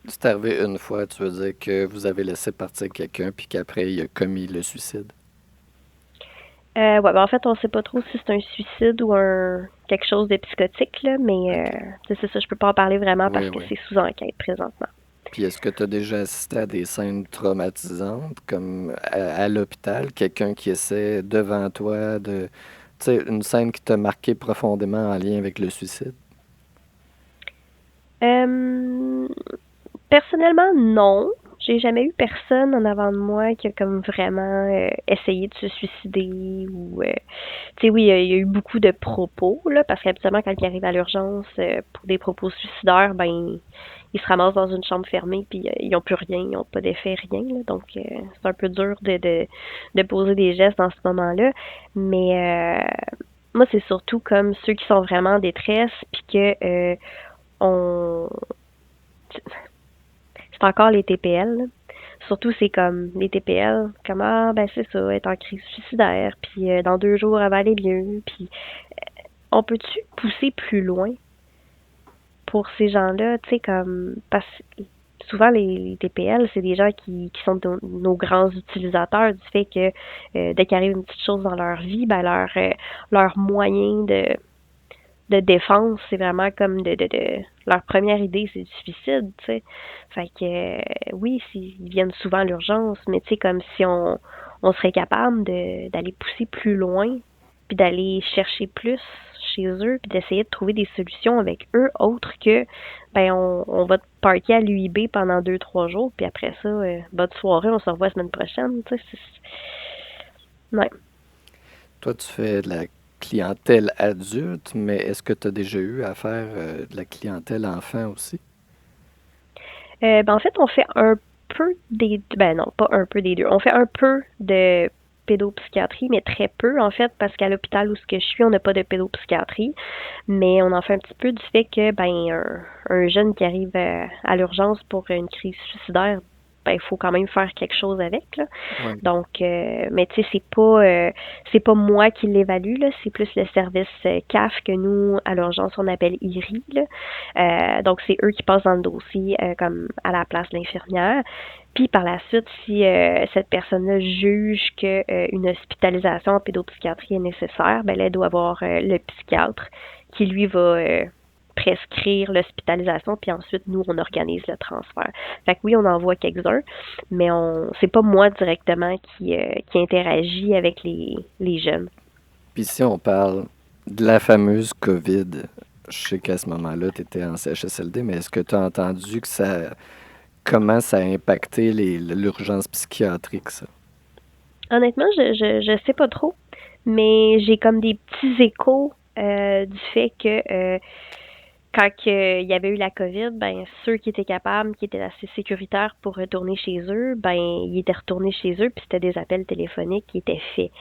C'est arrivé une fois, tu veux dire que vous avez laissé partir quelqu'un puis qu'après il a commis le suicide? Ouais, ben en fait, on sait pas trop si c'est un suicide ou quelque chose de psychotique, là, mais c'est ça, je peux pas en parler vraiment parce que c'est sous enquête présentement. Puis est-ce que tu as déjà assisté à des scènes traumatisantes, comme à l'hôpital, quelqu'un qui essaie devant toi de... Tu sais, une scène qui t'a marqué profondément en lien avec le suicide? Personnellement, non. J'ai jamais eu personne en avant de moi qui a comme vraiment essayé de se suicider ou tu sais oui, il y a eu beaucoup de propos là parce qu'habituellement quand ils arrivent à l'urgence pour des propos suicidaires, ben ils se ramassent dans une chambre fermée puis ils ont plus rien, ils ont pas d'effet rien là, donc c'est un peu dur de poser des gestes dans ce moment-là, mais moi c'est surtout comme ceux qui sont vraiment en détresse puis que c'est encore les TPL. Là. Surtout, c'est comme les TPL, comme ah, ben c'est ça, être en crise suicidaire, puis dans 2 jours, elle va aller mieux. Puis, on peut-tu pousser plus loin pour ces gens-là, tu sais, comme, parce que souvent, les TPL, c'est des gens qui sont nos grands utilisateurs du fait que dès qu'il arrive une petite chose dans leur vie, ben leur moyen de défense, c'est vraiment comme leur première idée, c'est du suicide, tu sais. Fait que oui, ils viennent souvent à l'urgence, mais tu sais, comme si on serait capable d'aller pousser plus loin, puis d'aller chercher plus chez eux, puis d'essayer de trouver des solutions avec eux, autres que ben on va te parker à l'UIB pendant 2-3 jours, puis après ça, bonne soirée, on se revoit la semaine prochaine, tu sais. Ouais. Toi, tu fais de la clientèle adulte, mais est-ce que tu as déjà eu à faire de la clientèle enfant aussi? Ben en fait, on fait un peu des deux. Ben non, pas un peu des deux. On fait un peu de pédopsychiatrie, mais très peu en fait, parce qu'à l'hôpital où je suis, on n'a pas de pédopsychiatrie, mais on en fait un petit peu du fait que ben un jeune qui arrive à l'urgence pour une crise suicidaire, ben il faut quand même faire quelque chose avec là. Ouais. Donc mais tu sais c'est pas moi qui l'évalue là, c'est plus le service CAF que nous à l'urgence on appelle IRI là. Donc c'est eux qui passent dans le dossier comme à la place de l'infirmière. Puis par la suite, si cette personne-là juge que une hospitalisation en pédopsychiatrie est nécessaire, ben là, elle doit avoir le psychiatre qui lui va prescrire l'hospitalisation, puis ensuite, nous, on organise le transfert. Fait que oui, on envoie quelques-uns, mais c'est pas moi directement qui interagit avec les jeunes. Puis si on parle de la fameuse COVID, je sais qu'à ce moment-là, tu étais en CHSLD, mais est-ce que tu as entendu comment ça a impacté l'urgence psychiatrique, ça? Honnêtement, je sais pas trop, mais j'ai comme des petits échos du fait que quand il y avait eu la COVID, ben ceux qui étaient capables, qui étaient assez sécuritaires pour retourner chez eux, ben ils étaient retournés chez eux, puis c'était des appels téléphoniques qui étaient faits.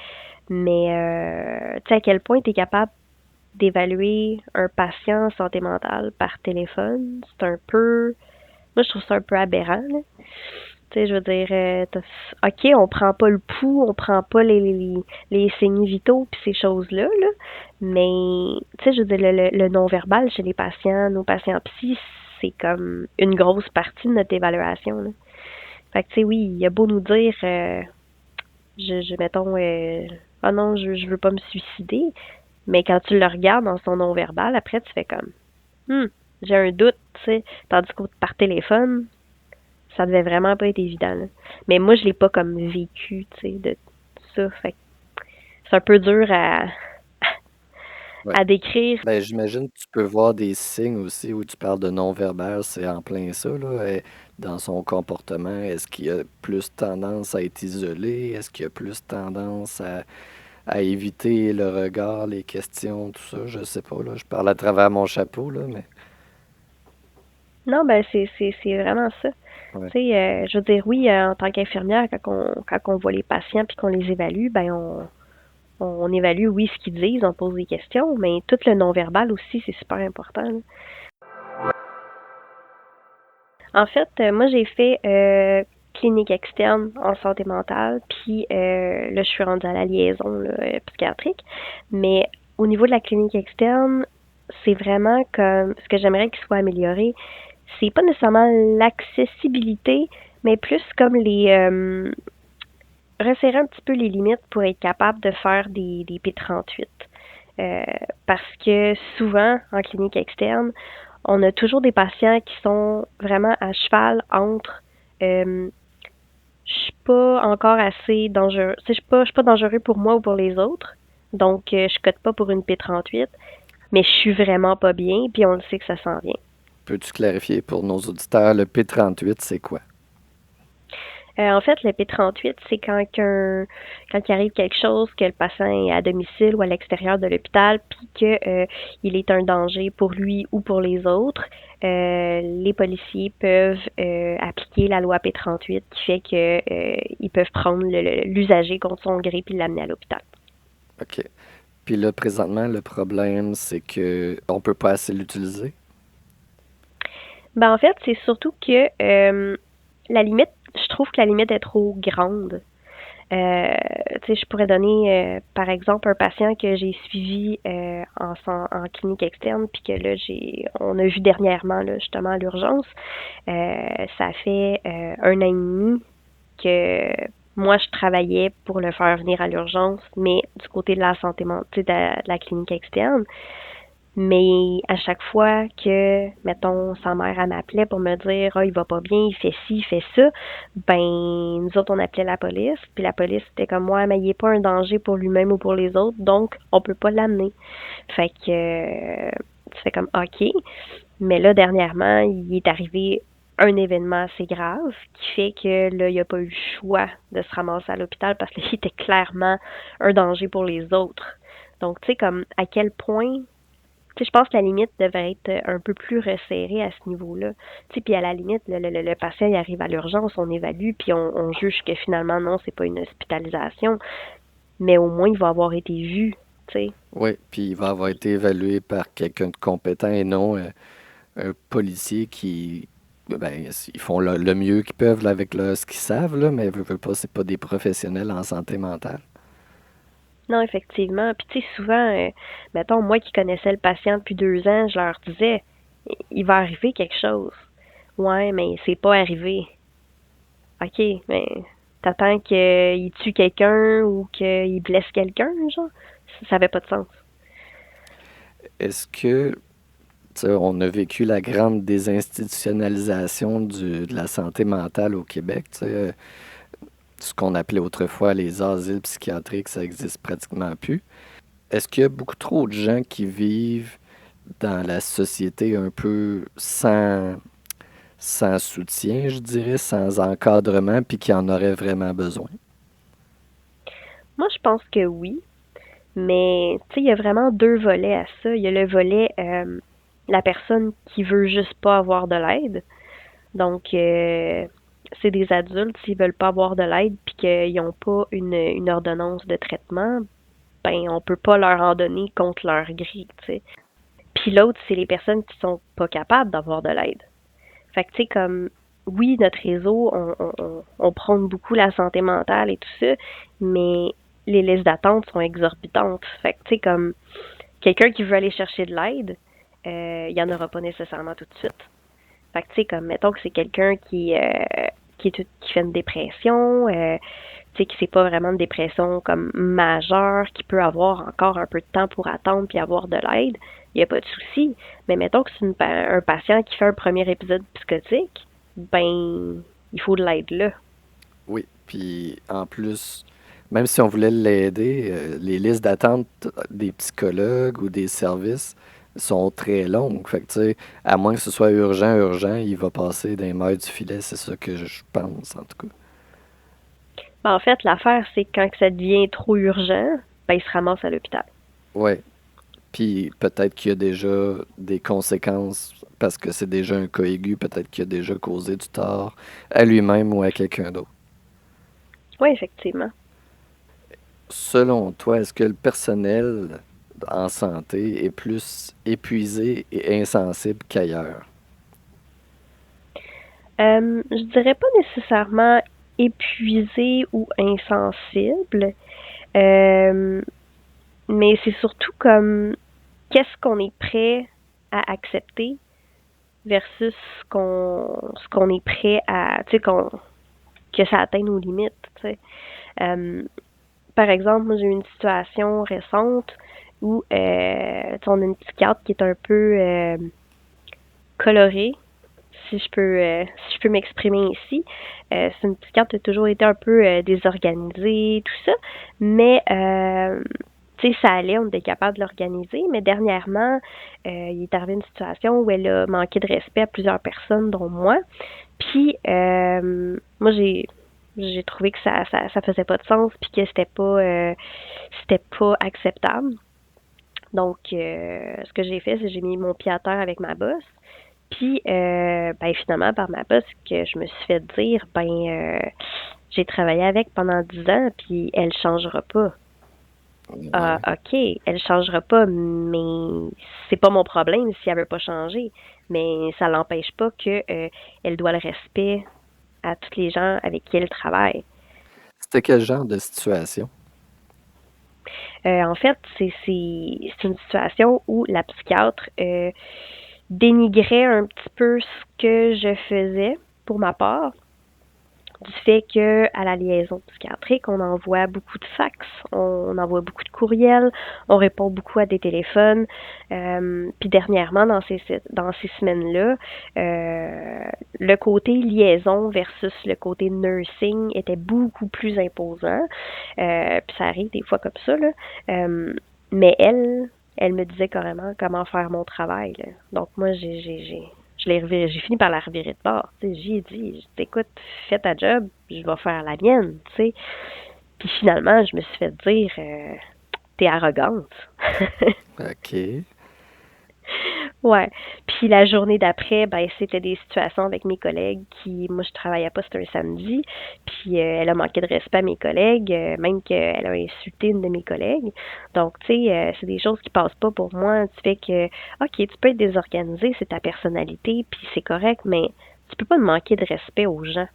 Mais tu sais à quel point tu es capable d'évaluer un patient en santé mentale par téléphone, c'est un peu... Moi, je trouve ça un peu aberrant, là. Tu sais, je veux dire, OK, on prend pas le pouls, on prend pas les signes vitaux puis ces choses-là, là. Mais, tu sais, je veux dire, le non-verbal chez les patients, nos patients psy, c'est comme une grosse partie de notre évaluation, là. Fait que, tu sais, oui, il a beau nous dire, mettons, ah non, je veux pas me suicider, mais quand tu le regardes dans son non-verbal, après, tu fais comme, j'ai un doute, tu sais. Tandis que par téléphone, ça devait vraiment pas être évident, là. Mais moi, je l'ai pas comme vécu, tu sais, de ça. Fait que c'est un peu dur Ouais. à décrire. Ben, j'imagine que tu peux voir des signes aussi où tu parles de non-verbal, c'est en plein ça, là. Dans son comportement, est-ce qu'il a plus tendance à être isolé? Est-ce qu'il a plus tendance à éviter le regard, les questions, tout ça? Je sais pas, là. Je parle à travers mon chapeau, là, mais Non, ben c'est vraiment ça. ouais. Tu sais, je veux dire, oui, en tant qu'infirmière, quand on voit les patients puis qu'on les évalue, ben on évalue, oui, ce qu'ils disent, on pose des questions, mais tout le non-verbal aussi, c'est super important, là. En fait, moi, j'ai fait clinique externe en santé mentale, puis là, je suis rendue à la liaison là, psychiatrique. Mais au niveau de la clinique externe, c'est vraiment comme ce que j'aimerais qu'il soit amélioré. C'est pas nécessairement l'accessibilité, mais plus comme les resserrer un petit peu les limites pour être capable de faire des P38. Parce que souvent, en clinique externe, on a toujours des patients qui sont vraiment à cheval entre je suis pas encore assez dangereux, je suis pas dangereux pour moi ou pour les autres, donc je cote pas pour une P38, mais je suis vraiment pas bien, puis on le sait que ça s'en vient. Peux-tu clarifier pour nos auditeurs, le P38, c'est quoi? En fait, le P38, c'est quand il arrive quelque chose, que le patient est à domicile ou à l'extérieur de l'hôpital, puis que il est un danger pour lui ou pour les autres. Les policiers peuvent appliquer la loi P38 qui fait que ils peuvent prendre l'usager contre son gré puis l'amener à l'hôpital. OK. Puis là, présentement, le problème, c'est que on peut pas assez l'utiliser. Ben en fait, c'est surtout que la limite, je trouve que la limite est trop grande. Tu sais, je pourrais donner, par exemple, un patient que j'ai suivi en clinique externe, puis que là, on a vu dernièrement, là, justement, à l'urgence. Ça fait 1 an et demi que moi, je travaillais pour le faire venir à l'urgence, mais du côté de la santé mentale, de la clinique externe. Mais à chaque fois que, mettons, sa mère, elle m'appelait pour me dire, il va pas bien, il fait ci, il fait ça, ben, nous autres, on appelait la police, puis la police, c'était comme moi, mais il est pas un danger pour lui-même ou pour les autres, donc, on peut pas l'amener. Fait que, tu fais comme, OK. Mais là, dernièrement, il est arrivé un événement assez grave qui fait que, là, il a pas eu le choix de se ramasser à l'hôpital parce qu'il était clairement un danger pour les autres. Donc, tu sais, comme, à quel point je pense que la limite devrait être un peu plus resserrée à ce niveau-là. Puis à la limite, le patient il arrive à l'urgence, on évalue, puis on juge que finalement, non, c'est pas une hospitalisation, mais au moins, il va avoir été vu, tu sais. Oui, puis il va avoir été évalué par quelqu'un de compétent et non un policier qui, ben, ils font le mieux qu'ils peuvent là, avec ce qu'ils savent, là, mais veut pas, c'est pas des professionnels en santé mentale. Non, effectivement. Puis tu sais, souvent, mettons, moi qui connaissais le patient depuis 2 ans, je leur disais, il va arriver quelque chose. Ouais, mais c'est pas arrivé. OK, mais t'attends qu'il tue quelqu'un ou qu'il blesse quelqu'un, genre? Ça avait pas de sens. Est-ce que, tu sais, on a vécu la grande désinstitutionnalisation de la santé mentale au Québec, tu sais, ce qu'on appelait autrefois les asiles psychiatriques, ça existe pratiquement plus. Est-ce qu'il y a beaucoup trop de gens qui vivent dans la société un peu sans soutien, je dirais, sans encadrement, puis qui en auraient vraiment besoin? Moi, je pense que oui, mais tu sais, il y a vraiment 2 volets à ça. Il y a le volet la personne qui veut juste pas avoir de l'aide. Donc, c'est des adultes, s'ils veulent pas avoir de l'aide puis qu'ils n'ont pas une ordonnance de traitement, ben on peut pas leur en donner contre leur gré, tu sais. Puis l'autre, c'est les personnes qui sont pas capables d'avoir de l'aide. Fait que tu sais, comme oui, notre réseau, on prône beaucoup la santé mentale et tout ça, mais les listes d'attente sont exorbitantes. Fait que tu sais, comme quelqu'un qui veut aller chercher de l'aide, il n'y en aura pas nécessairement tout de suite. Fait que, tu sais, comme, mettons que c'est quelqu'un qui fait une dépression, tu sais, qui c'est pas vraiment une dépression comme majeure, qui peut avoir encore un peu de temps pour attendre puis avoir de l'aide, il n'y a pas de souci. Mais mettons que c'est un patient qui fait un premier épisode psychotique, ben, il faut de l'aide là. Oui, puis en plus, même si on voulait l'aider, les listes d'attente des psychologues ou des services sont très longues. Fait que, tu sais, à moins que ce soit urgent, urgent, il va passer dans les mailles du filet, c'est ça que je pense, en tout cas. Ben, en fait, l'affaire, c'est que quand ça devient trop urgent, ben, il se ramasse à l'hôpital. Ouais, puis peut-être qu'il y a déjà des conséquences parce que c'est déjà un cas aigu, peut-être qu'il a déjà causé du tort à lui-même ou à quelqu'un d'autre. Oui, effectivement. Selon toi, est-ce que le personnel en santé est plus épuisé et insensible qu'ailleurs? Je dirais pas nécessairement épuisé ou insensible, euh, mais c'est surtout comme qu'est-ce qu'on est prêt à accepter versus ce qu'on est prêt à, tu sais, que ça atteigne nos limites, tu sais. Par exemple, moi j'ai eu une situation récente où tu sais, on a une psychiatre qui est un peu colorée, si je peux m'exprimer ici. C'est une psychiatre qui a toujours été un peu désorganisée, tout ça, mais tu sais, ça allait, on était capable de l'organiser, mais dernièrement, il est arrivé une situation où elle a manqué de respect à plusieurs personnes, dont moi. Puis, moi, j'ai trouvé que ça faisait pas de sens, puis que c'était pas acceptable. Donc, ce que j'ai fait, c'est que j'ai mis mon pied à terre avec ma boss. Puis, ben, finalement, par ma boss, que je me suis fait dire, ben, j'ai travaillé avec pendant 10 ans, puis elle changera pas. Ah, Ouais. OK, elle changera pas, mais c'est pas mon problème si elle veut pas changer. Mais ça l'empêche pas que elle doit le respect à tous les gens avec qui elle travaille. C'était quel genre de situation? En fait, c'est une situation où la psychiatre dénigrait un petit peu ce que je faisais pour ma part, du fait que à la liaison psychiatrique, on envoie beaucoup de fax, on envoie beaucoup de courriels, on répond beaucoup à des téléphones. Puis dernièrement, dans ces semaines-là, le côté liaison versus le côté nursing était beaucoup plus imposant. Puis ça arrive des fois comme ça, là. Mais elle me disait carrément comment faire mon travail, là. Donc moi, j'ai fini par la revirer de bord. J'y ai dit, écoute, fais ta job, je vais faire la mienne, tu sais. Puis finalement, je me suis fait dire, t'es arrogante. OK. Ouais. Puis la journée d'après, ben c'était des situations avec mes collègues qui, moi je travaillais pas, c'était un samedi, puis elle a manqué de respect à mes collègues, même qu'elle a insulté une de mes collègues. Donc tu sais, c'est des choses qui passent pas pour moi. Tu fais que, ok, tu peux être désorganisé, c'est ta personnalité, puis c'est correct, mais tu peux pas manquer de respect aux gens.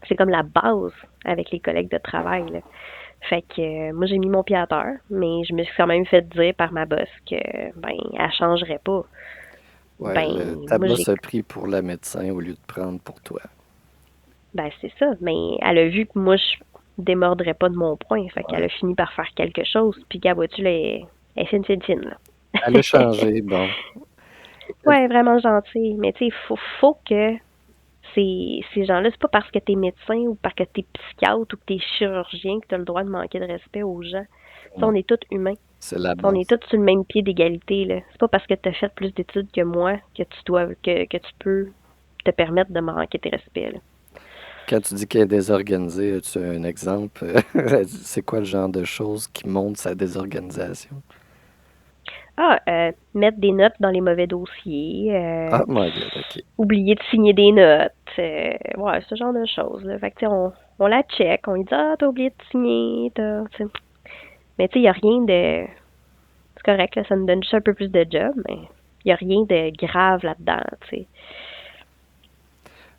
C'est comme la base avec les collègues de travail, là. Fait que moi j'ai mis mon pied à terre, mais je me suis quand même fait dire par ma boss que ben elle changerait pas. Ouais, Ben ta moi j'ai boss a pris pour la médecin au lieu de prendre pour toi. ben c'est ça, mais elle a vu que moi je démordrais pas de mon point, fait qu'elle Ouais. a fini par faire quelque chose, puis gars vois-tu là, elle est fine là. Elle a changé, bon. Ouais, vraiment gentille, mais tu sais faut que ces gens-là, c'est pas parce que t'es médecin ou parce que t'es psychiatre ou que t'es chirurgien que t'as le droit de manquer de respect aux gens. Ça, Non, on est tous humains. c'est la On est base. tous sur le même pied d'égalité, là. C'est pas parce que tu as fait plus d'études que moi que tu peux te permettre de manquer tes respects, là. Quand tu dis qu'elle est désorganisée, as-tu un exemple? C'est quoi le genre de choses qui montrent sa désorganisation? Ah, mettre des notes dans les mauvais dossiers, Oh my God, OK. oublier de signer des notes, ouais, ce genre de choses, là. Fait que, tu sais, on la check, on lui dit, ah, t'as oublié de signer, tu sais. Mais, tu sais, il n'y a rien de. C'est correct, là, ça nous donne juste un peu plus de job, mais il n'y a rien de grave là-dedans, tu sais.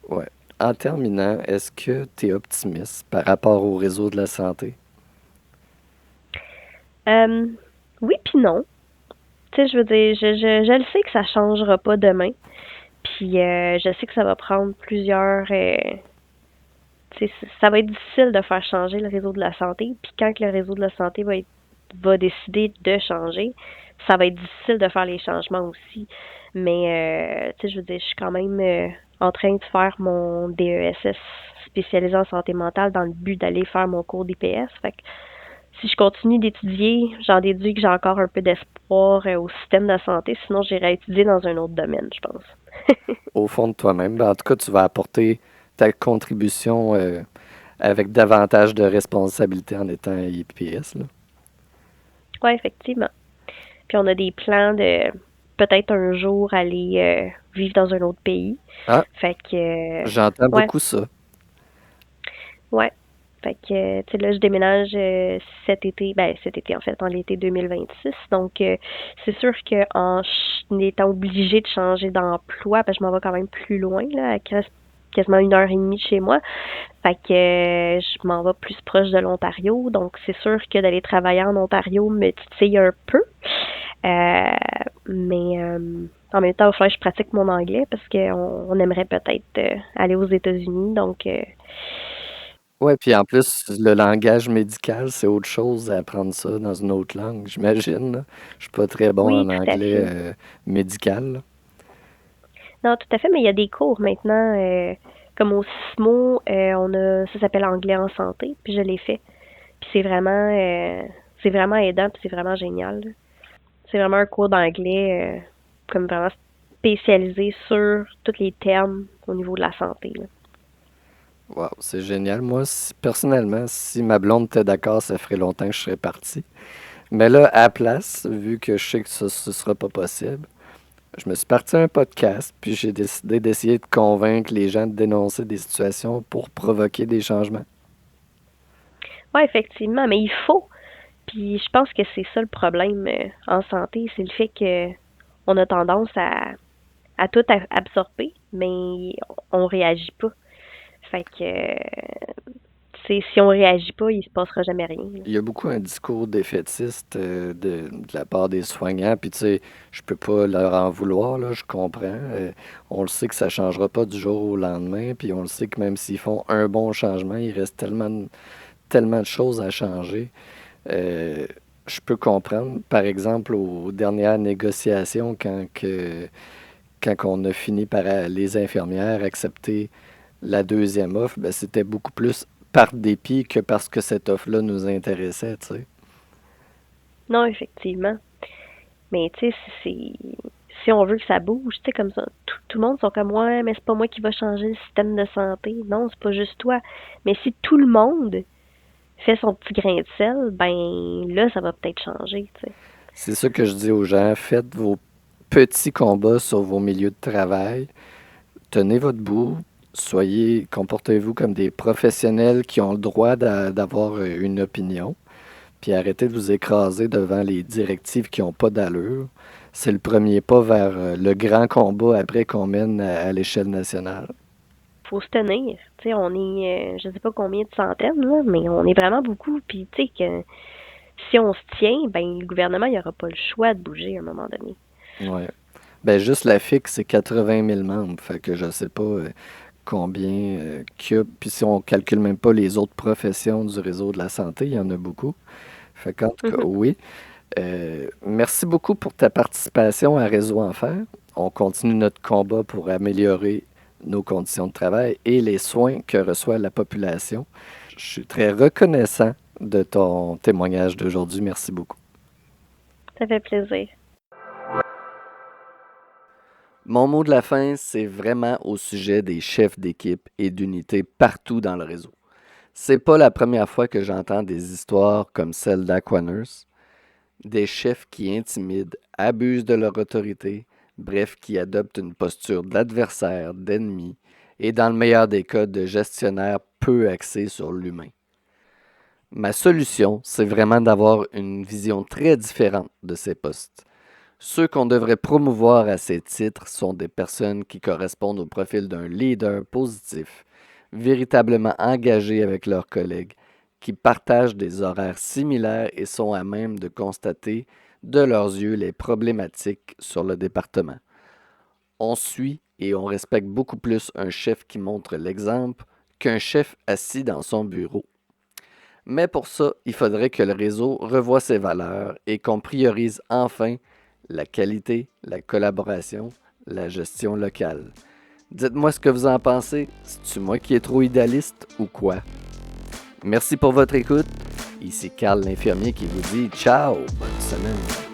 Ouais. En terminant, est-ce que tu es optimiste par rapport au réseau de la santé? Euh, oui, puis non. Tu sais, je veux dire, je le sais que ça changera pas demain. Puis je sais que ça va prendre plusieurs... ça va être difficile de faire changer le réseau de la santé. Puis quand le réseau de la santé va décider de changer, ça va être difficile de faire les changements aussi. Mais, je veux dire, je suis quand même en train de faire mon DESS spécialisé en santé mentale dans le but d'aller faire mon cours d'IPS. Fait que si je continue d'étudier, j'en déduis que j'ai encore un peu d'espoir au système de santé. Sinon, j'irai étudier dans un autre domaine, je pense. Au fond de toi-même, en tout cas, tu vas apporter ta contribution avec davantage de responsabilité en étant IPS, là. Oui, effectivement. Puis on a des plans de peut-être un jour aller vivre dans un autre pays. Ah, Fait que j'entends ouais, beaucoup ça. ouais. Fait que là, je déménage cet été, cet été en fait, en l'été 2026. Donc c'est sûr que en étant obligée de changer d'emploi, je m'en vais quand même plus loin, là, à quasiment 1 heure et demie de chez moi. Fait que je m'en vais plus proche de l'Ontario. Donc c'est sûr que d'aller travailler en Ontario me titille un peu. Mais en même temps, il va falloir que je pratique mon anglais parce qu'on aimerait peut-être aller aux États-Unis. Donc, Ouais, puis en plus, le langage médical, c'est autre chose à apprendre ça dans une autre langue, j'imagine, là. Je suis pas très bon oui, en tout à anglais fait. médical, là. Non, tout à fait, mais il y a des cours maintenant, comme au SISMO, ça s'appelle Anglais en santé, puis je l'ai fait. Puis c'est vraiment aidant, puis c'est vraiment génial, là. C'est vraiment un cours d'anglais, comme vraiment spécialisé sur tous les termes au niveau de la santé, là. Wow, c'est génial. Moi, personnellement, si ma blonde était d'accord, ça ferait longtemps que je serais parti. Mais là, à la place, vu que je sais que ça, ce sera pas possible, je me suis parti à un podcast, puis j'ai décidé d'essayer de convaincre les gens de dénoncer des situations pour provoquer des changements. Ouais, effectivement, mais il faut. Puis je pense que c'est ça le problème en santé, c'est le fait que on a tendance à tout absorber, mais on réagit pas. Fait que si on réagit pas, il se passera jamais rien, là. Il y a beaucoup un discours défaitiste de la part des soignants, puis tu sais, je peux pas leur en vouloir, là, je comprends. On le sait que ça changera pas du jour au lendemain, puis on le sait que même s'ils font un bon changement, il reste tellement de choses à changer. Euh, je peux comprendre, par exemple, aux dernières négociations, quand on a fini par les infirmières accepter la deuxième offre, ben, c'était beaucoup plus par dépit que parce que cette offre-là nous intéressait, tu sais. Non, effectivement. Mais tu sais, si on veut que ça bouge, tu sais, comme ça, tout le monde sont comme ouais, mais c'est pas moi qui va changer le système de santé. Non, c'est pas juste toi. Mais si tout le monde fait son petit grain de sel, ben là, ça va peut-être changer, tu sais. C'est ça que je dis aux gens, faites vos petits combats sur vos milieux de travail, tenez votre bout, comportez-vous comme des professionnels qui ont le droit d'avoir une opinion. Puis arrêtez de vous écraser devant les directives qui n'ont pas d'allure. C'est le premier pas vers le grand combat après qu'on mène à l'échelle nationale. Faut se tenir. Tu sais, on est, je sais pas combien de centaines, là, mais on est vraiment beaucoup. Puis, tu sais, que si on se tient, ben, le gouvernement, il aura pas le choix de bouger à un moment donné. Ouais. Ben juste la FIC, c'est 80 000 membres. Fait que je sais pas combien qu'il y a. Puis si on calcule même pas les autres professions du réseau de la santé, il y en a beaucoup. Fait qu'en tout cas, Mhm. oui. Merci beaucoup pour ta participation à Réseau Enfer. On continue notre combat pour améliorer nos conditions de travail et les soins que reçoit la population. Je suis très reconnaissant de ton témoignage d'aujourd'hui. Merci beaucoup. Ça fait plaisir. Mon mot de la fin, c'est vraiment au sujet des chefs d'équipe et d'unités partout dans le réseau. C'est pas la première fois que j'entends des histoires comme celle d'Aquanurse, des chefs qui intimident, abusent de leur autorité, bref, qui adoptent une posture d'adversaire, d'ennemi, et dans le meilleur des cas, de gestionnaire peu axé sur l'humain. Ma solution, c'est vraiment d'avoir une vision très différente de ces postes. Ceux qu'on devrait promouvoir à ces titres sont des personnes qui correspondent au profil d'un leader positif, véritablement engagé avec leurs collègues, qui partagent des horaires similaires et sont à même de constater de leurs yeux les problématiques sur le département. On suit et on respecte beaucoup plus un chef qui montre l'exemple qu'un chef assis dans son bureau. Mais pour ça, il faudrait que le réseau revoie ses valeurs et qu'on priorise enfin la qualité, la collaboration, la gestion locale. Dites-moi ce que vous en pensez. C'est-tu moi qui est trop idéaliste ou quoi? Merci pour votre écoute. Ici Carl l'infirmier qui vous dit ciao, bonne semaine.